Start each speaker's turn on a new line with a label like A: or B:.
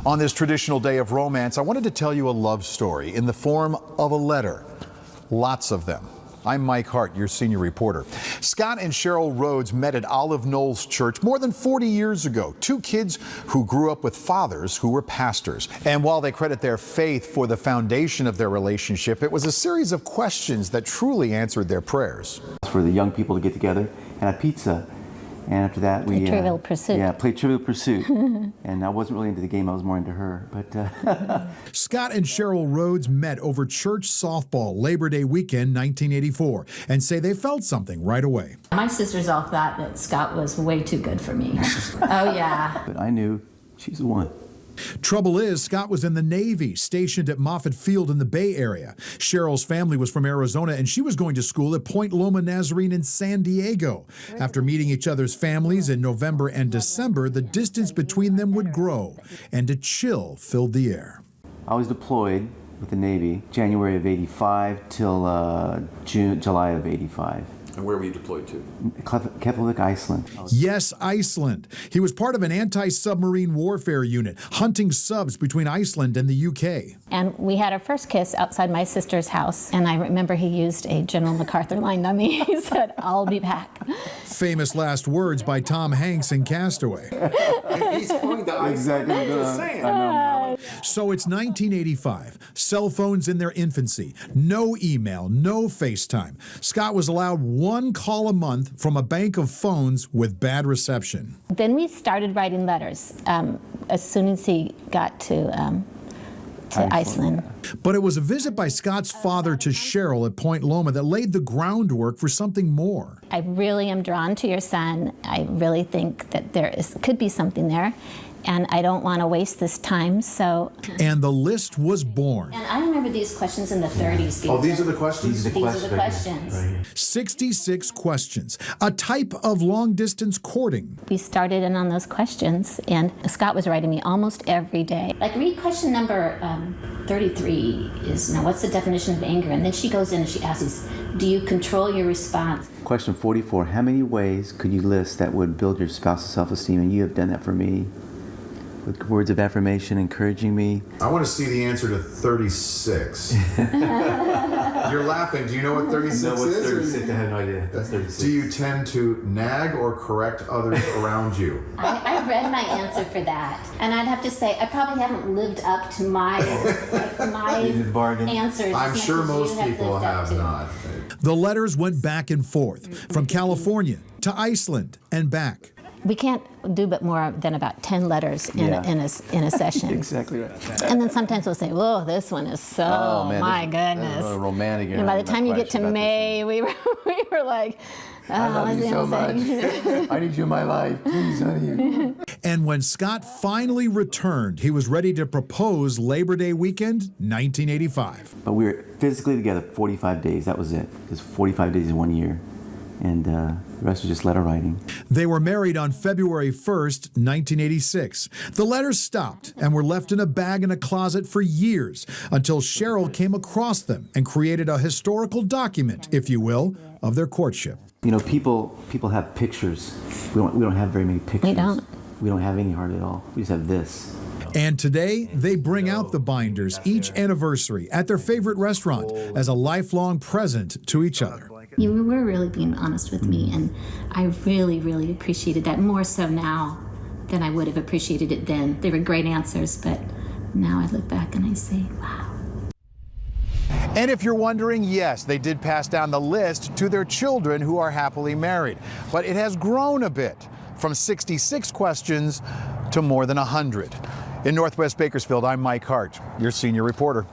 A: On this traditional day of romance, I wanted to tell you a love story in the form of a letter. Lots of them. I'm Mike Hart, your senior reporter. Scott and Cheryl Rhodes met at Olive Knolls Church more than 40 years ago. Two kids who grew up with fathers who were pastors. And while they credit their faith for the foundation of their relationship, it was a series of questions that truly answered their prayers.
B: For the young people to get together and have pizza. And after that, we
C: Trivial Pursuit.
B: Yeah, played Trivial Pursuit. And I wasn't really into the game; I was more into her. But
A: Scott and Cheryl Rhodes met over church softball Labor Day weekend, 1984, and say they felt something right away.
C: My sisters all thought that Scott was way too good for me. Oh yeah.
B: But I knew she's the one.
A: Trouble is, Scott was in the Navy, stationed at Moffett Field in the Bay Area. Cheryl's family was from Arizona, and she was going to school at Point Loma Nazarene in San Diego. After meeting each other's families in November and December, the distance between them would grow, and a chill filled the air.
B: I was deployed with the Navy, January of '85 till July of '85.
D: And where were you deployed to?
B: Keflavik, Iceland.
A: Yes, Iceland. He was part of an anti-submarine warfare unit, hunting subs between Iceland and the UK.
C: And we had our first kiss outside my sister's house, and I remember he used a General MacArthur line on me. He said, "I'll be back."
A: Famous last words by Tom Hanks in Castaway.
D: He's going to Iceland.
B: Exactly.
D: I'm just saying.
A: So it's 1985. Cell phones in their infancy. No email, no FaceTime. Scott was allowed one call a month from a bank of phones with bad reception.
C: Then we started writing letters as soon as he got to Iceland.
A: But it was a visit by Scott's father to Cheryl at Point Loma that laid the groundwork for something more.
C: I really am drawn to your son. I really think that could be something there. And I don't want to waste this time, so...
A: And the list was born.
C: And I remember these questions in the 30s.
D: Oh, these are the questions?
C: These are the questions.
B: Right.
A: 66 questions, a type of long-distance courting.
C: We started in on those questions, and Scott was writing me almost every day. Like, read question number 33 is, now, what's the definition of anger? And then she goes in and she asks, do you control your response?
B: Question 44, how many ways could you list that would build your spouse's self-esteem? And you have done that for me. With words of affirmation, encouraging me.
D: I want to see the answer to 36. You're laughing. Do you know what 36
B: No, what's
D: is?
B: 36? I have no idea. That's 36.
D: Do you tend to nag or correct others around you?
C: I read my answer for that, and I'd have to say I probably haven't lived up to my answers.
D: I'm sure most people have not.
A: The letters went back and forth, from California to Iceland and back.
C: We can't do but more than about 10 letters in a session.
B: Exactly right.
C: And then sometimes we'll say, "Whoa, this one is so my goodness."
B: Really romantic.
C: And by the time you get to May, we were like,
B: I love you so much. I need you in my life. Please, honey.
A: And when Scott finally returned, he was ready to propose Labor Day weekend, 1985.
B: But we were physically together 45 days. That was it. Because 45 days in 1 year. And the rest was just letter writing.
A: They were married on February 1st, 1986. The letters stopped and were left in a bag in a closet for years until Cheryl came across them and created a historical document, if you will, of their courtship.
B: You know, people have pictures. We don't have very many pictures.
C: We don't.
B: We don't have any hardly at all. We just have this.
A: And today, they bring out the binders each anniversary at their favorite restaurant as a lifelong present to each other.
C: You were really being honest with me, and I really, really appreciated that, more so now than I would have appreciated it then. They were great answers, but now I look back and I say, wow.
A: And if you're wondering, yes, they did pass down the list to their children who are happily married. But it has grown a bit, from 66 questions to more than 100. In Northwest Bakersfield, I'm Mike Hart, your senior reporter.